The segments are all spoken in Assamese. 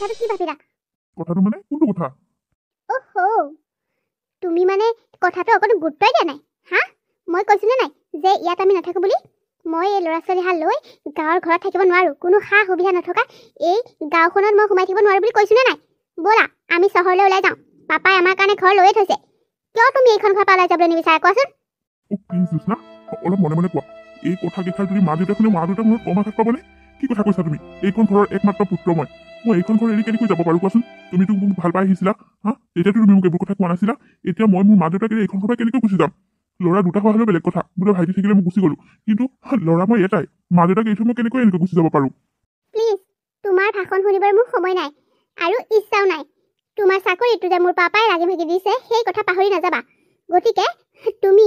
কথাটো কি ভাবিলা? কথাটো মানে কোনটো কথা? ওহো, তুমি মানে কথাটো অকণ গুৰুত্বই দিয়া নাই। হা, মই কৈছোনে নাই যে ইয়াত আমি নাথাকো বুলি? মই এই ল'ৰা ছোৱালীহাল লৈ গাঁৱৰ ঘৰত থাকিব নোৱাৰো। কোনো সা সুবিধা নথকা এই গাঁওখনত মই সোমাই থাকিব নোৱাৰো বুলি কৈছোনে নাই? ব'লা আমি চহৰলৈ ওলাই যাওঁ। পাপাই আমাৰ কাৰণে ঘৰ লৈয়ে থৈছে। কিয় তুমি এইখন ঘৰ পৰা ওলাই যাবলৈ নিবিচাৰা কোৱাচোন? প্লিজ জোৎস্না, অলপ মনে মনে কোৱা। এই কথা কেইষাৰ যদি মা দেউতাক শুনে, মা দেউতাক মোৰ কম আঘাত পাবনে? কি কথা কৈছা তুমি? এইখন ঘৰৰ একমাত্ৰ পুত্ৰ মই এইখন ঘৰ এৰি কেনেকৈ যাব পাৰো কোৱাচোন? তুমিতো মোক ভাল পাই আহিছিলা, হা? তেতিয়াতো তুমি মোক এইবোৰ কথা কোৱা নাছিলা। এতিয়া মই মোৰ মা দেউতাক এৰি এইখন ঘৰ পৰা কেনেকৈ গুচি যাম? ল'ৰা দুটা হোৱা হ'লেও বেলেগ কথা, বোলে ভাইটি থাকিলে মই গুচি গ'লো, কিন্তু ল'ৰা মই এটাই। মা দেউতাক এৰি থৈ মই কেনেকৈ এনেকৈ গুচি যাব পাৰো? প্লিজ, তোমাৰ ভাষণ শুনিবৰ মোৰ সময় নাই আৰু ইচ্ছাও নাই। তোমাৰ চাকৰিটো যে মোৰ পাপাই লাগি ভাগি দিছে সেই কথা পাহৰি নাযাবা। গতিকে তুমি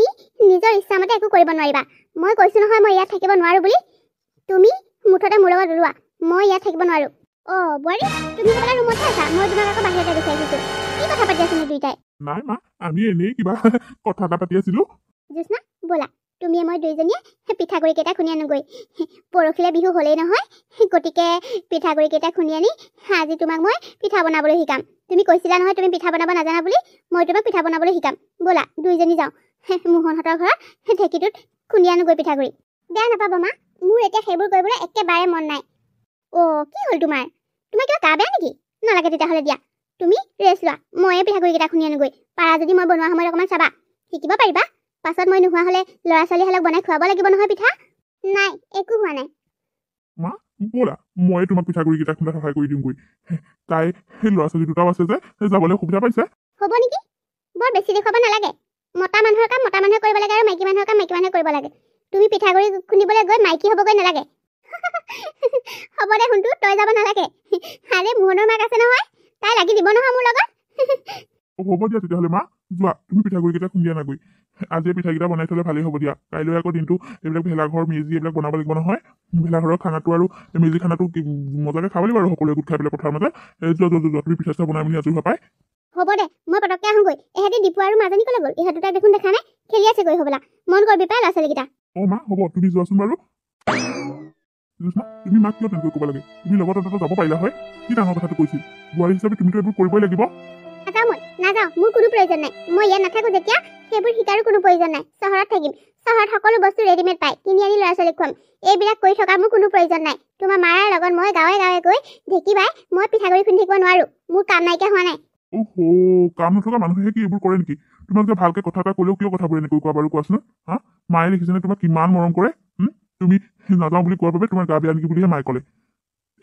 নিজৰ ইচ্ছামতে একো কৰিব নোৱাৰিবা। মই কৈছো নহয় মই ইয়াত থাকিব নোৱাৰো বুলি। তুমি মুঠতে মোৰ লগত ওলোৱা। মই ইয়াত থাকিব নোৱাৰো। বোৱাৰী, তুমি বোলে ৰুমতে আছা, মই তোমাক আকৌ বাহিৰতে গুচাই দিছো। কি কথা পাতি আছো দুইটাই? নাই মা, আমি এনেই কিবা কথা এটা পাতি আছিলো। জোৎস্না, ব'লা তুমি মই দুইজনীয়ে পিঠাগুড়ি কেইটা খুন্দি আনোগৈ। পৰহিলে বিহু হ'লেই নহয়, গতিকে পিঠাগুড়ি কেইটা খুন্দি আনি আজি তোমাক মই পিঠা বনাবলৈ শিকাম। তুমি কৈছিলা নহয় তুমি পিঠা বনাব নাজানা বুলি, মই তোমাক পিঠা বনাবলৈ শিকাম। ব'লা দুইজনী যাওঁ মোহনহঁতৰ ঘৰত ঢেঁকীটোত খুন্দি আনোগৈ পিঠাগুড়ি। বেয়া নাপাবা মা, মোৰ এতিয়া সেইবোৰ কৰিবলৈ একেবাৰে মন নাই। কি হ'ল তোমাৰ? তোমাৰ কিবা গা বেয়া নেকি? নালাগে তেতিয়াহ'লে দিয়া, তুমি ৰেষ্ট লোৱা। ময়ে পিঠাগুড়িকেইটা খুন্দি আনোগৈ। পাৰা যদি মই বনোৱা সময়ত অকণমান চাবা, শিকিব পাৰিবা। পাছত মই নোহোৱা হ'লে ল'ৰা ছোৱালীহালক বনাই খুৱাব লাগিব নহয় পিঠা। নাই, একো হোৱা নাই। মা ব'লা, মই তোমাক পিঠাগুড়িকেইটা খুন্দাত সহায় কৰি দিমগৈ। তাই সেই ল'ৰা ছোৱালী দুটাও আছে যে যাবলৈ সুবিধা পাইছে। হ'ব নেকি? বৰ বেছি দেখুৱাব নালাগে। মতা মানুহৰ কাম মতা মানুহে কৰিব লাগে আৰু মাইকী মানুহৰ কাম মাইকী মানুহে কৰিব লাগে। তুমি পিঠাগুড়ি খুন্দিবলৈ গৈ মাইকী হ'বগৈ নালাগে। হ'ব দে শুনটো, তই যাব নালাগে। আৰে মোহনৰ মাক আছে নহয়, তাই লাগি দিব নহয় মোৰ লগত। হ'ব দিয়া তেতিয়াহ'লে মা, যোৱা তুমি পিঠাগুড়িকেইটা খুন্দি আনাগৈ। আজিয়ে পিঠাকেইটা বনাই থ'লে ভালেই হ'ব দিয়া। কাইলৈ আকৌ দিনটো এইবিলাক ভেলাঘৰ মেজি এইবিলাক বনাব লাগিব নহয়। ভেলাঘৰৰ খানাটো আৰু মেজি খানাটো মজাকৈ খাব লাগিব আৰু সকলোৱে গোট খাই পেলাই পথাৰ মাজত। যোৱা তুমি পিঠা চিঠা বনাই মেলি আজৰি হোৱা পাই। হ'ব দে, মই পটককৈ আহোঁগৈ। এহেঁতি দীপু আৰু মাজনী ক'লৈ গ'ল? ইহঁত দুটাক দেখোন দেখা নাই, খেলি আছেগৈ হ'বলা। মন কৰিবি পাই ল'ৰা ছোৱালীকেইটা। মা হ'ব, তুমি যোৱাচোন বাৰু। তুমি মাক কিয় তেনেকৈ ক'ব লাগে? তুমি লগত এটা যাব পাৰিলা হয়। কি ডাঙৰ কথাটো কৈছিল? বোৱাৰী হিচাপে তুমিতো এইবোৰ কৰিবই লাগিব। নাযাওঁ, মোৰ কোনো প্ৰয়োজন নাই। মই ইয়াত নাথাকো যেতিয়া সেইবোৰ শিকাৰো কোনো প্ৰয়োজন নাই। চহৰত থাকিম। চহৰত সকলো বস্তু ৰেডিমেড পায়, কিনি আনি ল'ৰা ছোৱালীক খুৱাম। এইবিলাক কৰি থকাৰ মোৰ কোনো প্ৰয়োজন নাই। তোমাৰ মাৰ লগত মই গাঁৱে গাঁৱে গৈ ঢেঁকী বাই মই পিঠাগুড়ি খুন্দি থাকিব নোৱাৰো। মোৰ কাম নাইকিয়া হোৱা নাই। কাম নথকা মানুহে কি এইবোৰ কৰে নেকি? তোমাক যে ভালকে কথা এটা ক'লেও কিয় কথাবোৰ এনেকৈ কোৱা বাৰু কোৱাচোন? হা, মায়ে দেখিছেনে তোমাক কিমান মৰম কৰে? তুমি নাযাওঁ বুলি কোৱাৰ বাবে তোমাৰ গা বেয়া নেকি বুলিহে মায়ে ক'লে।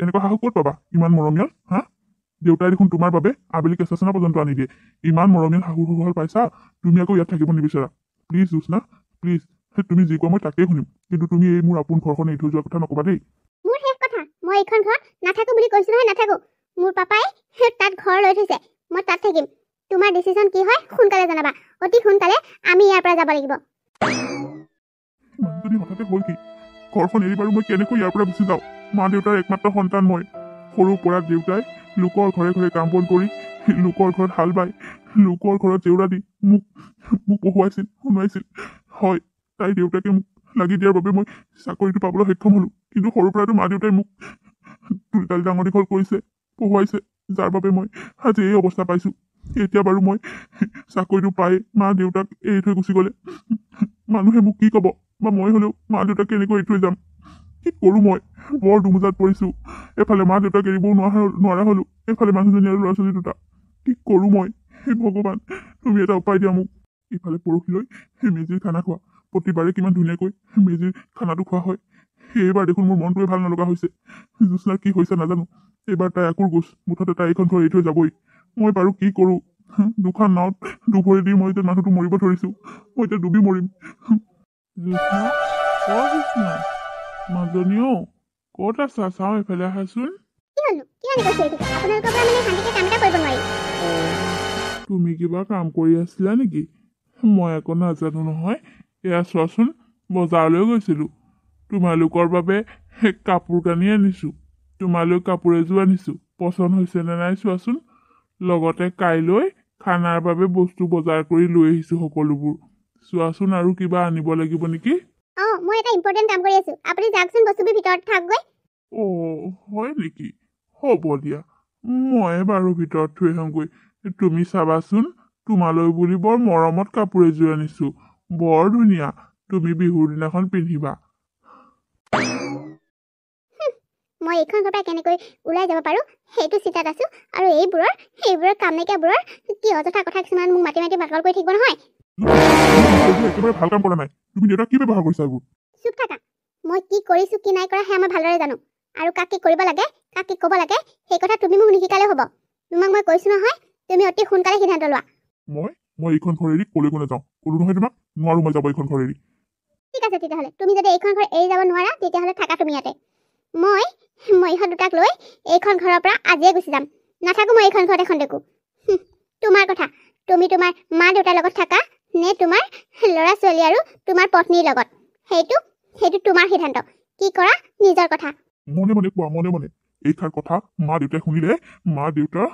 এনেকুৱা সাহস ক'ত পাবা? ইমান মৰমীয়াল। হা, দেউতাই দেখোন তোমাৰ বাবে আবেলি কেঁচা চেনা পৰ্যন্ত আনি দিয়ে। ইমান মৰমীয়াল শাহু শহুৰ পাইছা, তুমি আকৌ ইয়াত থাকিব নিবিচাৰা। প্লিজ জোৎস্না, প্লিজ, তুমি যি কোৱা মই তাকেই শুনিম, কিন্তু তুমি এই মোৰ আপোন ঘৰখন এৰি থৈ যোৱাৰ কথা নকবা দেই। মোৰ শেষ কথা, মই এইখন ঘৰত নাথাকো বুলি কৈছো নহয়, নাথাকো। মোৰ পাপাই তাত ঘৰ লৈ থৈছে, মই তাত থাকিম। তোমাৰ ডিচিশ্যন কি হয় সোনকালে জনাবা। অতি সোনকালে আমি ইয়াৰ পৰা যাব লাগিব। মানুহজনী হঠাতে হ'ল কি? ঘৰখন এৰি বাৰু মই কেনেকৈ ইয়াৰ পৰা গুচি যাওঁ? মা দেউতাৰ একমাত্ৰ সন্তান মই। সৰুৰ পৰা দেউতাই লোকৰ ঘৰে ঘৰে কাম বন কৰি, লোকৰ ঘৰত হাল বাই, লোকৰ ঘৰত জেউৰা দি মোক পঢ়ুৱাইছিল, শুনাইছিল। হয়, তাই দেউতাকে মোক লাগি দিয়াৰ বাবে মই চাকৰিটো পাবলৈ সক্ষম হ'লো। কিন্তু সৰুৰ পৰাইতো মা দেউতাই মোক তুলতালি ডাঙৰ দীঘল কৰিছে, পঢ়ুৱাইছে, যাৰ বাবে মই আজি এই অৱস্থা পাইছোঁ। এতিয়া বাৰু মই চাকৰিটো পাই মা দেউতাক এৰি থৈ গুচি গ'লে মানুহে মোক কি ক'ব? বা মই হ'লেও মা দেউতাক কেনেকৈ এৰি থৈ যাম? কি কৰোঁ মই? বৰ দুমোজাত পৰিছোঁ। এফালে মা দেউতাক এৰিবও নোৱাৰা হ'লো, এফালে মানুহজনী আৰু ল'ৰা ছোৱালী দুটা। কি কৰোঁ মই? হে ভগৱান, তুমি এটা উপায় দিয়া মোক। ইফালে পৰহিলৈ মেজিৰ খানা খোৱা, প্ৰতিবাৰে কিমান ধুনীয়াকৈ মেজিৰ খানাটো খোৱা হয়। এইবাৰ দেখোন মোৰ মনটোৱে ভাল নলগা হৈছে। জোৎস্নাৰ কি হৈছে নাজানো। এইবাৰ তাই আকুৰ গোচ, মুঠতে তাই এইখন ঘৰ এৰি থৈ যাবই। মই বাৰু কি কৰোঁ? দুখন নাৱত দুভৰি দি মই এতিয়া মানুহটো মৰিব ধৰিছোঁ। মই এতিয়া ডুবি মৰিম। জোৎস্না, মাজনীও ক'ত আছা? চাওঁ এইফালে আহাচোন। তুমি কিবা কাম কৰি আছিলা নেকি? মই একো নাজানো নহয়। এয়া চোৱাচোন, বজাৰলৈ গৈছিলোঁ, তোমালোকৰ বাবে কাপোৰ কানি আনিছোঁ। তোমালৈ কাপোৰ এযোৰ আনিছোঁ, পচন্দ হৈছেনে নাই চোৱাচোন। লগতে কাইলৈ খানাৰ বাবে বস্তু বজাৰ কৰি লৈ আহিছোঁ সকলোবোৰ। চোৱাচোন আৰু কিবা আনিব লাগিব নেকি? মই এটা ইম্পৰ্টেণ্ট কাম কৰি আছোঁ, আপুনি যাওকচোন, বস্তুবোৰ ভিতৰত থাকগৈ। হয় নেকি? হ'ব দিয়া, মই বাৰু ভিতৰত থৈ আহোঁগৈ। তুমি চাবাচোন, তোমালৈ বুলি বৰ মৰমত কাপোৰ এযোৰ আনিছো, বৰ ধুনীয়া। তুমি বিহুৰ দিনাখন পিন্ধিবা। মই এইখন ঘৰৰ পৰা কেনেকৈ ওলাই যাব পাৰোঁ সেইটো চিন্তাত আছোঁ। আৰু এইবোৰৰ কাম নাইকিয়াবোৰৰ কি অযথা কথা কিছুমান মোক মাতি মাতি বাকল কৰি থাকিব নহয়। একেবাৰে ভাল কাম কৰা নাই। তুমি দেউতাক কি ব্যৱহাৰ কৰিছা এইবোৰ? চুপ থাকা। মই কি কৰিছোঁ কি নাই কৰা সেয়া মই ভালদৰে জানো। আৰু কাক কি কৰিব লাগে কাক কি ক'ব লাগে সেই কথা তুমি মোক নিশিকালেও হ'ব। তোমাক মই কৈছোঁ নহয়, তুমি অতি সোনকালে সিদ্ধান্ত লোৱা। মই এইখন ঘৰ এৰি কলৈকো নাযাওঁ। ক'লো নহয় তোমাক, নোৱাৰো মই যাব এইখন ঘৰ এৰি। ঠিক আছে, তেতিয়াহ'লে তুমি যদি এইখন ঘৰ এৰি যাব নোৱাৰা তেতিয়াহ'লে থাকা তুমি ইয়াতে। মই ইহঁত দুটাক লৈ এইখন ঘৰৰ পৰা আজিয়ে গুচি যাম। নাথাকোঁ মই এইখন ঘৰত এখন দেখো। তোমাৰ কথা, তুমি তোমাৰ মা দেউতাৰ লগত থাকা নে তোমাৰ ল'ৰা ছোৱালী আৰু তোমাৰ পত্নীৰ লগত, সেইটো তোমাৰ সিদ্ধান্ত। কি কৰা নিজৰ কথা। মনে মনে কোৱা, মনে মনে। এইষাৰ কথা মা দেউতাই শুনিলে মা দেউতাৰ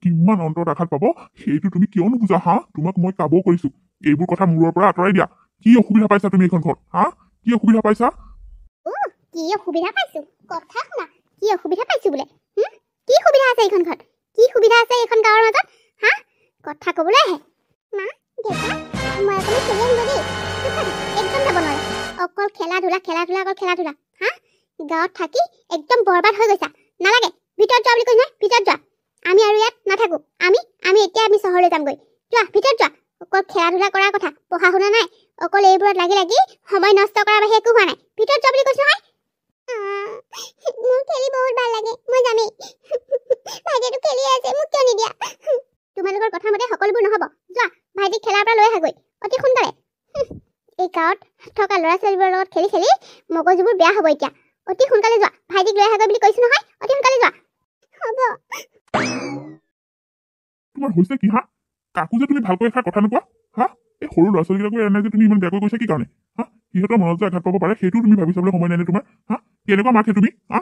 কিমান অন্তৰত আঘাত পাব সেইটো তুমি কিয় নুবুজা? হা, তোমাক মই কাবৌ কৰিছো, এইবোৰ কথা মূৰৰ পৰা আঁতৰাই দিয়া। কি অসুবিধা পাইছা তুমি এইখন ঘৰত? হা, কি অসুবিধা পাইছা? কি অসুবিধা পাইছো? কথা শুনা, কি অসুবিধা পাইছো বোলে? কি সুবিধা আছে এইখন ঘৰত? কি সুবিধা আছে এইখন গাঁৱৰ মাজত? হা, কথা ক'বলৈ আহে। মা দেউতা, মই অকণমান খেলি আহিব দেই। একদম যাব নোৱাৰে। অকল খেলা ধূলা অকল খেলা ধূলা। হা, গাঁৱত থাকি একদম বৰবাদ হৈ গৈছা। নালাগে, ভিতৰত যোৱা বুলি কৈছো নহয়, ভিতৰত যোৱা। আমি আৰু ইয়াত নাথাকো। আমি চহৰলৈ যামগৈ। যোৱা, ভিতৰত যোৱা। অকল খেলা ধূলা কৰাৰ কথা, পঢ়া শুনা নাই। অকল এইবোৰত লাগি লাগি সময় নষ্ট কৰাৰ বাহিৰে একো হোৱা নাই। ভিতৰত যোৱা বুলি কৈছো নহয়। মোৰ খেলি বহুত ভাল লাগে, মই জানেই। ভাইটিটো খেলি আছে, মোক কিয় নিদিয়া? তোমালোকৰ কথা মতে সকলোবোৰ নহ'ব। যোৱা, ভাইটিক খেলাৰ পৰা লৈ আহাগৈ অতি সোনকালে। এই গাঁৱত থকা ল'ৰা ছোৱালীবোৰৰ লগত খেলি খেলি মগজুবোৰ বেয়া হ'ব এতিয়া। অতি সোনকালে যোৱা, ভাইটিক লৈ আহাগৈ বুলি কৈছো নহয়, অতি সোনকালে যোৱা। হ'ব। তোমাৰ হৈছে কি? হা, কাকো যে তুমি ভালকৈ এষাৰ কথা নোকোৱা? হা, এই সৰু ল'ৰা ছোৱালীবিলাকক এনে যে তুমি ইমান বেয়াকৈ কৈছা কি কাৰণে? হা, সিহঁতৰ মনত যে আঘাত পাব পাৰে সেইটো তুমি ভাবি চাবলৈ সময় নাই নে তোমাৰ? হা, কেনেকুৱা মাতহে তুমি? হা,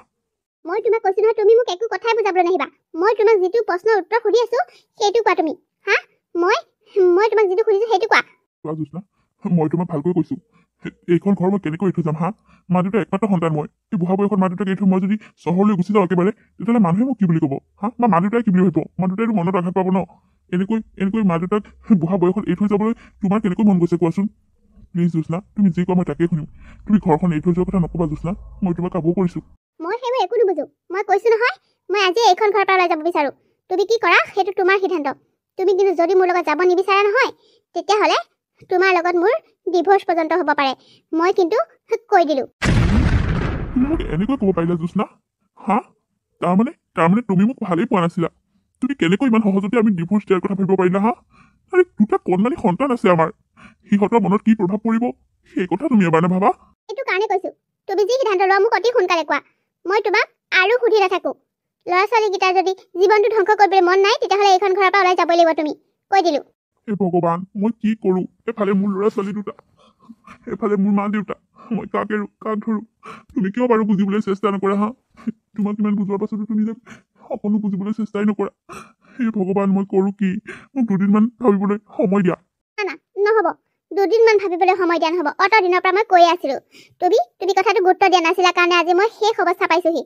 মই তোমাক কৈছো নহয়, তুমি মোক একো কথাই বুজাবলৈ নাহিবা। মই তোমাক যিটো প্ৰশ্নৰ উত্তৰ সুধি আছো সেইটো কোৱা তুমি। হা, মই তোমাক যিটো সুধিছো সেইটো কোৱা। চোৱা জোৎস্না, মই তোমাক ভালকৈ কৈছো, এইখন ঘৰ মই কেনেকৈ এৰি থৈ যাম? হা, মা দেউতাৰ একমাত্ৰ সন্তান মই। এই বুঢ়া বয়সত মা দেউতাক এৰি থৈ মই যদি চহৰলৈ গুচি যাওঁ একেবাৰে, তেতিয়াহ'লে মানুহে মোক কি বুলি ক'ব? হা, বা মা দেউতাই কি বুলি ভাবিব? মা দেউতাইতো মনত আঘাত পাব ন। এনেকৈ মা দেউতাক বুঢ়া বয়সত এৰি থৈ যাবলৈ তোমাৰ কেনেকৈ মন গৈছে কোৱাচোন? প্লিজ জোৎস্না, তুমি যি কোৱা মই তাকেই শুনিম। তুমি ঘৰখন এৰি থৈ যোৱাৰ কথা নক'বা জোৎস্না, মই তোমাক কাবৌ কৰিছো। মই সেইবোৰ একো নুবুজো। মই কৈছো নহয়, মই আজি এইখন ঘৰৰ পৰা ওলাই যাব বিচাৰো। তুমি কি কৰা সেইটো তোমাৰ সিদ্ধান্ত। তুমি কিন্তু যদি মোৰ লগত যাব নিবিচাৰা নহয়, তেতিয়াহ'লে তোমাৰ লগত মোৰ ডিভোৰ্চ পৰ্যন্ত হ'ব পাৰে। মই কিন্তু কৈ দিলো। তুমি মোক এনেকৈ ক'ব পাৰিলা জোৎস্না? হা, তাৰমানে তুমি মোক ভালেই পোৱা নাছিলা। তুমি কেনেকৈ ইমান সহজতে আমি ডিভোৰ্চ দিয়াৰ কথা ভাবিব পাৰিলা? হা, আৰে দুটা কণমানি সন্তান আছে আমাৰ, সিহঁতৰ মনত কি প্ৰভাৱ পৰিব সেই কথা তুমি এবাৰ নাভাবা? এইটো কাৰণে কৈছো, তুমি যি সিদ্ধান্ত লোৱা মোক অতি সোনকালে কোৱা। মই তোমাক আৰু সুধি নাথাকো। ল'ৰা ছোৱালীকেইটাৰ যদি জীৱনটো ধ্বংস কৰিবলৈ মন নাই, তেতিয়াহ'লে এইখন ঘৰৰ পৰা ওলাই যাবই লাগিব তুমি। কৈ দিলো। হে ভগৱান, মই কি কৰো? এফালে মোৰ ল'ৰা ছোৱালী দুটা, এফালে মোৰ মা দেউতা, মই কাক এৰো কাক ধৰো? তুমি কিয় বাৰু বুজিবলৈ চেষ্টা নকৰা? হা, তোমাক ইমান বুজোৱাৰ পাছতো তুমি যে অকণো বুজিবলৈ চেষ্টাই নকৰা। হে ভগৱান, মই কৰো কি? মোক দুদিনমান ভাবিবলৈ সময় দিয়া। না, নহ'ব। দুদিনমান ভাবিবলৈ সময় দিয়া নহ'ব। অত দিনৰ পৰা মই কৈয়ে আছিলো। তুমি কথাটো গুৰুত্ব দিয়া নাছিলা কাৰণে আজি মই শেষ অৱস্থা পাইছোহি।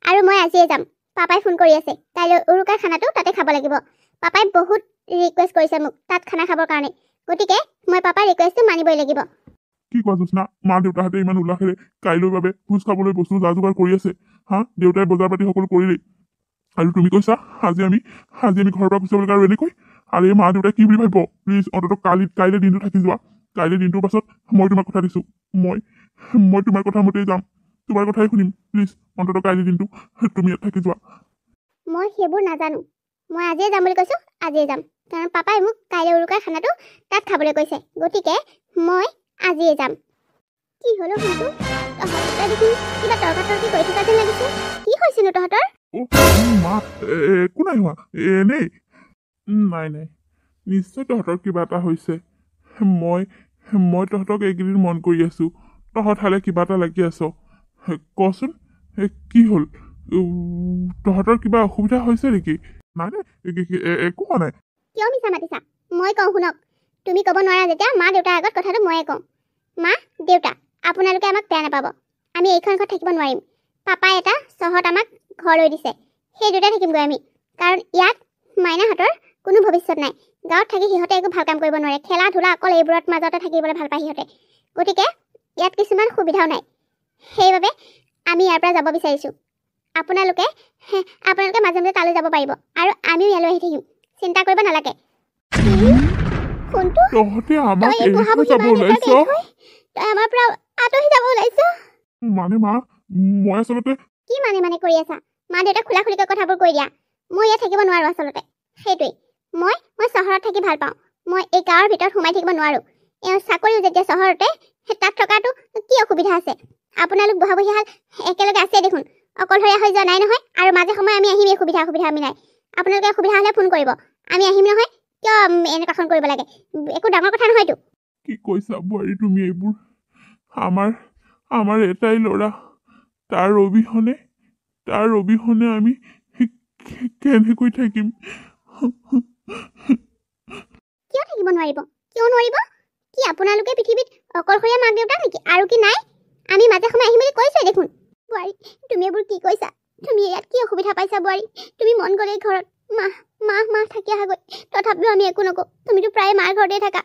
আৰু মই আজিয়ে যাম। পাপাই ফোন কৰি আছে, কাইলৈ উৰুকাৰ খানাটো তাতে খাব লাগিব। পাপাই বহুত ৰিকুৱেষ্ট কৰিছে মোক তাত খানা খাবৰ কাৰণে। গতিকে মই পাপাৰ ৰিকুৱেষ্টটো মানিবই লাগিব। কি কোৱা জোৎস্না? মা দেউতাহঁতে ইমান উল্লাসেৰে কাইলৈৰ বাবে ভোজ খাবলৈ বস্তু যা যোগাৰ কৰি আছে। হা, দেউতাই বজাৰ পাতি সকলো কৰিলেই, আৰু তুমি কৈছা আজি আমি ঘৰৰ পৰা গুচি যাব লাগে আৰু এনেকৈ? আৰে মা দেউতাই কি বুলি ভাবিব? প্লিজ অন্ততঃ কাইলৈ দিনটো থাকি যোৱা। কাইলৈ দিনটোৰ পাছত মই তোমাক কথা দিছো, মই তোমাৰ কথা মতেই যাম, তোমাৰ কথাই শুনিম। প্লিজ অন্ততঃ কাইলৈ দিনটো তুমি ইয়াত থাকি যোৱা। মই সেইবোৰ নাজানো। মই আজিয়ে যাম বুলি কৈছো, আজিয়ে যাম। কাৰণ পাপাই মোক কাইলৈ উৰুকাৰ খানাটো তাত খাবলৈ কৈছে। গতিকে মই আজিয়ে যাম। কি হলো শুনটো? তহঁতৰ দেখোন কিবা তৰ্কাতৰ্কি কৰি থকা যেন লাগিছে। কি হৈছেনো তহঁতৰ? মা, একো নাই হোৱা, এনেই। নাই নিশ্চয় তহঁতৰ কিবা এটা হৈছে। মই তহঁতক এইকেইদিন মন কৰি আছো। তহঁত হালে কিবা এটা লাগি আছ। কচোন কি হ'ল? তহঁতৰ কিবা অসুবিধা হৈছে নেকি? নাই একো হোৱা নাই। কিয় মিছা মাতিছা? মই কওঁ শুনক। তুমি ক'ব নোৱাৰা যেতিয়া মা দেউতাৰ আগত কথাটো ময়ে কওঁ। মা দেউতা, আপোনালোকে আমাক বেয়া নাপাব। আমি এইখন ঘৰত থাকিব নোৱাৰিম। পাপাই এটা চহৰত আমাক ঘৰ লৈ দিছে, সেই দুটাই থাকিমগৈ আমি। কাৰণ ইয়াত মাইনাহঁতৰ কোনো ভৱিষ্যত নাই। গাঁৱত থাকি সিহঁতে একো ভাল কাম কৰিব নোৱাৰে, খেলা ধূলা অকল এইবোৰত মাজতে থাকিবলৈ ভাল পায় সিহঁতে। গতিকে ইয়াত কিছুমান সুবিধাও নাই। সেইবাবে আমি ইয়াৰ পৰা যাব বিচাৰিছোঁ। আপোনালোকে মাজে মাজে তালৈ যাব পাৰিব আৰু আমিও ইয়ালৈ আহি থাকিম, চিন্তা কৰিব নালাগে। ফোনটো তহঁতে আমাক তই এই এৰি বুঢ়া থৈ বুঢ়ী যাব মা-দেউতাক ওলাইছ? এৰি থৈ তই আমাৰ পৰা আঁতৰি যাব ওলাইছ? মানে মা, মই আচলতে কি মানে কৰি আছা? মা-দেউতাক খোলা খুলিকৈ কথাবোৰ কৈ দিয়া। মই ইয়াত থাকিব নোৱাৰোঁ আচলতে, সেইটোৱেই। মই চহৰত থাকি ভাল পাওঁ। মই এই গাঁৱৰ ভিতৰত সোমাই থাকিব নোৱাৰোঁ। এওঁ চাকৰিও যেতিয়া চহৰতে, তাত থকাটো কি অসুবিধা আছে? আপোনালোক বুঢ়া বুঢ়ীহাল একেলগে আছে দেখোন, অকলশৰীয়া হৈ যোৱা নাই নহয়। আৰু মাজে সময়ে আমি আহিম এই সুবিধা মিলাই। আপোনালোকে অসুবিধা হ'লে ফোন কৰিব, আমি আহিম নহয়। কিয় এনেকুৱাখন কৰিব লাগে? একো ডাঙৰ কথা নহয়তো। কি কৈছা বোৱাৰী তুমি এইবোৰ? আমাৰ এটাই ল'ৰা, তাৰ অবিহনে আমি কেনেকৈ থাকিম? কিয় থাকিব নোৱাৰিব? কিয় নোৱাৰিব? কি আপোনালোকে পৃথিৱীত অকলশৰীয়া মাক দেউতাক নেকি? আৰু কি নাই? আমি মাজে সময়ে আহিম বুলি কৈছোৱে দেখোন। বোৱাৰী, তুমি এইবোৰ কি কৈছা? তুমি ইয়াত কি অসুবিধা পাইছা বোৱাৰী? তুমি মন গ'লেই ঘৰত মাহ থাকি আহাগৈ, তথাপিও আমি একো নকওঁ। তুমিতো প্ৰায় মাৰ ঘৰতে থাকা,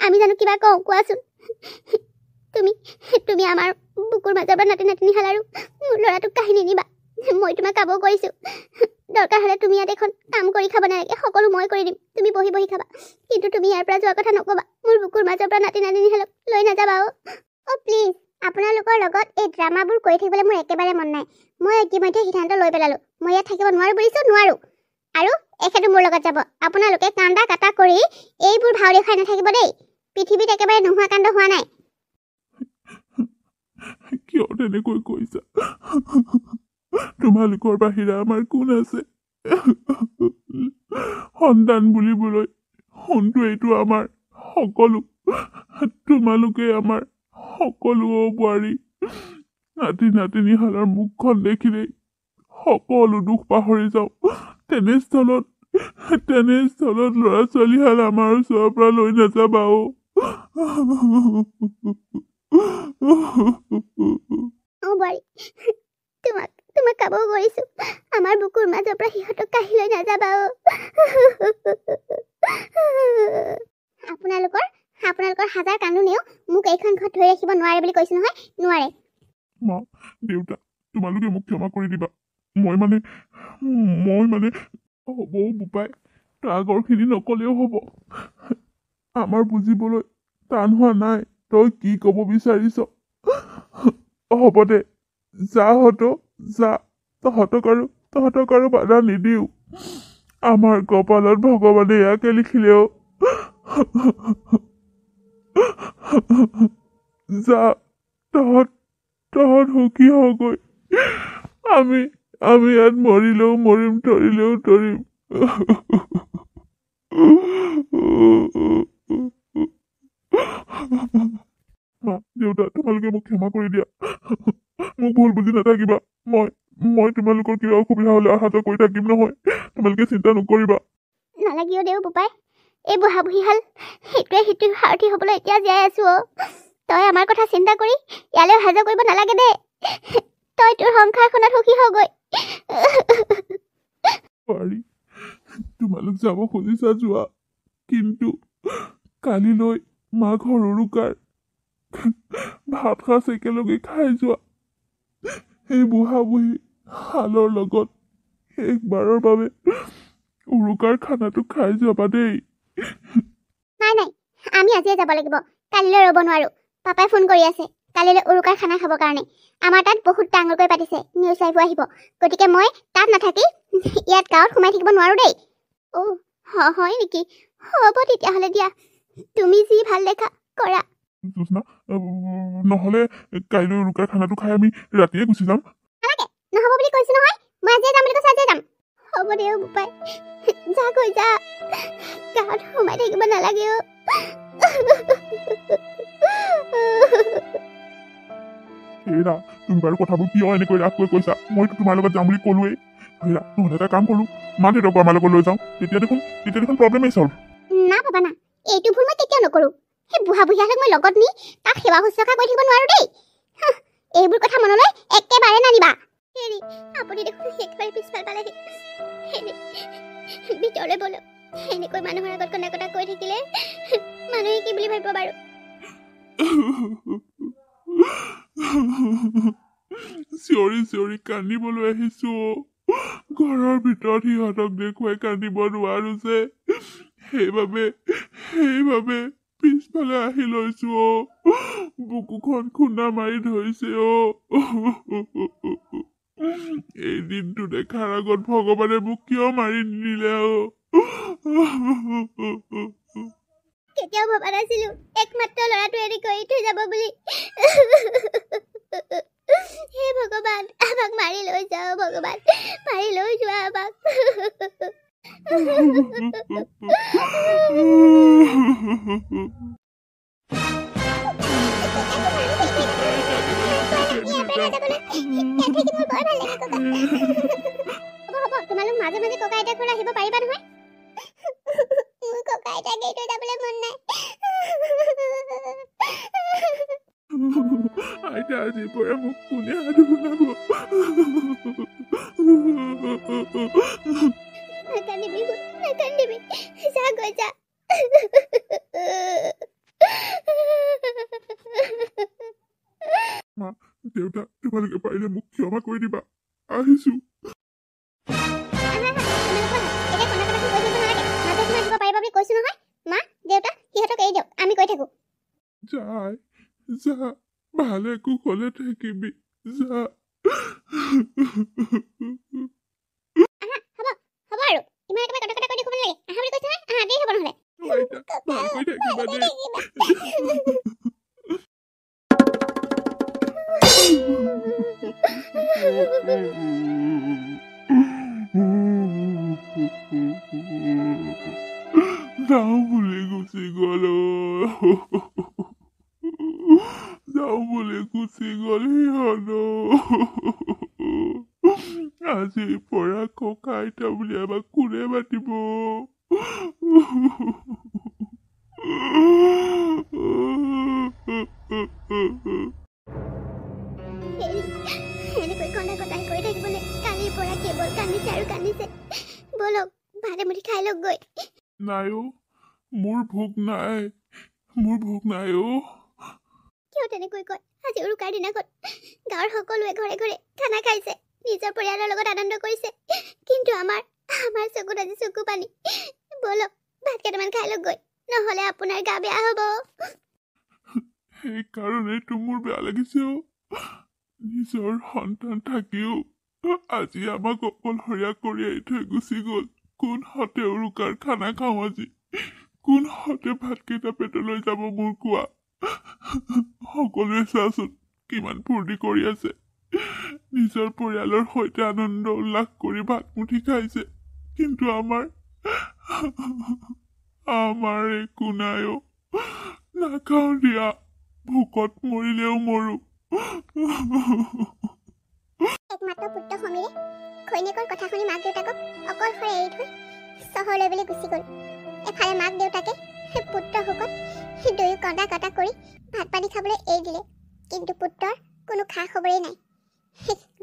আমি জানো কিবা কওঁ? কোৱাচোন। তুমি আমাৰ বুকুৰ মাজৰ পৰা নাতিনীহাল আৰু মোৰ ল'ৰাটোক কাহিনী নিবা। মই তোমাক কাবৌ কৰিছোঁ, দৰকাৰ হ'লে তুমি ইয়াত এখন কাম কৰি খাব নালাগে, সকলো মই কৰি দিম, তুমি বহি খাবা। কিন্তু তুমি ইয়াৰ পৰা যোৱাৰ কথা নক'বা। মোৰ বুকুৰ মাজৰ পৰা নাতিনীহালক লৈ নাযাবা। অ' প্লিজ, আপোনালোকৰ লগত এই ড্ৰামাবোৰ কৰি থাকিবলৈ মোৰ একেবাৰে মন নাই। মই ইতিমধ্যে সিদ্ধান্ত লৈ পেলালোঁ, মই ইয়াত থাকিব নোৱাৰোঁ বুলিছোঁ, নোৱাৰোঁ। আৰু এখেতো মোৰ লগত যাব। আপোনালোকে কান্দা কাটা কৰি এইবোৰ ভাও দেখুৱাই নাথাকিব দেই। পৃথিৱীত একেবাৰে নোহোৱা কাণ্ড হোৱা নাই। কিয় তেনেকৈ কৈছা? তোমালোকৰ বাহিৰে আমাৰ কোন আছে? সন্তান বুলিবলৈ সোণটো এইটো আমাৰ সকলো। তোমালোকে আমাৰ সকলো। বোৱাৰী, নাতিনীহালৰ মুখখন দেখিলেই সকলো দুখ পাহৰি যাওঁ। তেনেস্থলত ল'ৰা ছোৱালীহাল আমাৰ ওচৰৰ পৰা লৈ নাযাবা। বোৱাৰী, তোমাক কাবৌ কৰিছোঁ, আমাৰ বুকুৰ মাজৰ পৰা সিহঁতক কাঢ়ি লৈ নাযাবা। আপোনালোকৰ হাজাৰ কান্দোনেও মোক এইখন ঘৰত ধৰি ৰাখিব নোৱাৰে বুলি কৈছোঁ নহয়, নোৱাৰে। মা, দেউতা, তোমালোকে মোক ক্ষমা কৰি দিবা। মই মানে হ'ব বোপাই, তই আগৰখিনি নকলেও হ'ব। আমাৰ বুজিবলৈ টান হোৱা নাই। তই কি ক'ব বিচাৰিছ? হ'ব দে, যা তহঁতক আৰু বাধা নিদিওঁ। আমাৰ কপালত ভগৱানে ইয়াকে লিখিলেও। যা, তহঁত সুখী হগৈ। আমি ইয়াত মৰিলেও মৰিম, তৰিলেও তৰিম। মা, দেউতা, তোমালোকে মোক ক্ষমা কৰি দিয়া। মোক ভুল বুজি নাথাকিবা। মই তোমালোকৰ কিবা অসুবিধা হ'লে অহা যোৱা কৰি থাকিম নহয়, তোমালোকে চিন্তা নকৰিবা। নালাগিও দেও বোপাই, এই বুঢ়া বুঢ়ীহাল সিটোৱে সাৰথি হ'বলৈ এতিয়া জীয়াই আছো। তই আমাৰ কথা চিন্তা কৰি ইয়ালৈ অহা যোৱা কৰিব নালাগে দেই। তই তোৰ সংসাৰখনত সুখী হগৈ। পাৰি, তোমালোক যাব খুজিছা যোৱা, কিন্তু কালিলৈ মাঘৰ উৰুকাৰ ভাত সাজ একেলগে খাই যোৱা। সেই বুঢ়া বুঢ়ী হালৰ লগত শেষবাৰৰ বাবে উৰুকাৰ খানাটো খাই যাবা দেই। নাই, আমি আজিয়ে যাব লাগিব, কালিলৈ ৰ'ব নোৱাৰো। পাপাই ফোন কৰি আছে কালিলৈ উৰুকাৰ খানা খাবৰ কাৰণে। আমাৰ তাত বহুত ডাঙৰকৈ পাতিছে, নিউজ লাইভো আহিব। গতিকে মই তাত নাথাকি ইয়াত গাঁৱত সোমাই থাকিব নোৱাৰো দেই। অ' হয় নেকি? হ'ব তেতিয়াহ'লে দিয়া, তুমি যি ভাল দেখা কৰা। জোৎস্না, নহ'লে কাইলৈ উৰুকাৰ খানাটো খাই আমি ৰাতিয়ে গুচি যাম। নহ'ব বুলি কৈছো নহয়, মই আজিয়ে যাম বুলি কৈছো, আজিয়ে যাম। হ'ব দে বোপাই, যা গৈ যা, গাঁৱত সোমাই থাকিব নালাগে। হেৰা, তুমি বাৰু কথাবোৰ কিয় এনেকৈ ৰাগকৈ কৈছা? মইতো তোমাৰ লগত যাম বুলি ক'লোৱেই। হেৰা, নহ'লে এটা কাম কৰোঁ, মা দেউতাকো আমাৰ লগত লৈ যাওঁ, তেতিয়া দেখোন প্ৰব্লেমেই চল্ভ। না বাবা না, এইটো ভুল মই কেতিয়াও নকৰোঁ। সেই বুঢ়া বুঢ়ীহালক মই লগত নি তাক সেৱা শুশ্ৰূষা কৰি থাকিব নোৱাৰো দেই। এইবোৰ কথা মনলৈ একেবাৰে নানিবা। হেৰি আপুনি দেখোন একেবাৰে পিছফাল পালেহি ভিতৰলৈ বলো এনেকৈ মানুহৰ আগত কন্দা কটা কৈ থাকিলে মানুহে কি বুলি ভাবিব বাৰু চিঞৰি চিঞৰি কান্দিবলৈ আহিছো ঘৰৰ ভিতৰত সিহঁতক দেখুৱাই কান্দিব নোৱাৰো যে সেইবাবে পিছফালে আহি লৈছো বুকুখন খুন্দা মাৰি ধৰিছে এই দিনটো দেখাৰ আগত ভগৱানে মোক কিয় মাৰি নিদিলে কেতিয়াও ভবা নাছিলো একমাত্ৰ ল'ৰাটো এৰি কৰি থৈ যাব বুলি হে ভগৱান আমাক মাৰি লৈ যাও ভগৱান মাৰি লৈ যোৱা আমাক তোমালোক মাজে মাজে ককা আইতাৰ ঘৰ আহিব পাৰিবা নহয় মোৰ ককা আইতাক এৰি থৈ যাবলৈ মন নাই আইতা আজিৰ পৰা মোক কোনে সাধু শুনাব নাকান্দিবি যা গৈ যা দেউতা তোমালোকে পাৰিলে মোক ক্ষমা কৰি দিবা আহিছো কৈছো নহয় মা দেউতা সিহঁতক এৰি দিয়ক আমি কৈ থাকো যাই যা ভালে কুশলে থাকিবি যা হ'ব আৰু ইমান একেবাৰে কটা কটা কৰি দেখুৱাব নালাগে আহা বুলি কৈছে নহয় আহা দেৰি হ'ব নহ'লে ভালকৈ থাকিবা দেই যাওঁ বুলি গুচি গ'ল সিহঁত আজিৰ পৰা ককা আইতা বুলি আমাক কোনে মাতিব এনেকৈ কন্দা কটাই কৰি থাকিবলৈ কালিৰ পৰা কেৱল কান্দিছে আৰু কান্দিছে বলক ভাতে মুঠি খাই লওক গৈ নাই মোৰ ভোক নাই কিয় তেনেকৈ কয় আজি উৰুকাৰ দিনাখন গাঁৱৰ সকলোৱে ঘৰে ঘৰে খানা খাইছে নিজৰ পৰিয়ালৰ লগত আনন্দ কৰিছে কিন্তু আমাৰ চকুত আজি চকু পানী বলক ভাত কেইটামান খাই লওক গৈ নহ'লে আপোনাৰ গা বেয়া হ'ব সেইকাৰণেতো মোৰ বেয়া লাগিছে নিজৰ সন্তান থাকিও আজি আমাক অকলশৰীয়া কৰি এৰি থৈ গুচি গ'ল কোনহতে উৰুকাৰ খানা খাওঁ আজি কোনহতে ভাতকেইটা পেটলৈ যাব মোৰ কোৱা সকলোৱে চাচোন কিমান ফূৰ্তি কৰি আছে নিজৰ পৰিয়ালৰ সৈতে আনন্দ উল্লাস কৰি ভাত মুঠি খাইছে কিন্তু আমাৰ একো নাই নাখাওঁ দিয়া ভোকত মৰিলেও মৰো একমাত্ৰ পুত্ৰ সমীৰে ঘৈণীয়েকৰ কথা শুনি মাক দেউতাকক অকলশৰে এৰি থৈ চহৰলৈ বুলি গুচি গ'ল এফালে মাক দেউতাকে পুত্ৰ শোকত দুয়ো কন্দা কটা কৰি ভাত পানী খাবলৈ এৰি দিলে কিন্তু পুত্ৰৰ কোনো খা খবৰেই নাই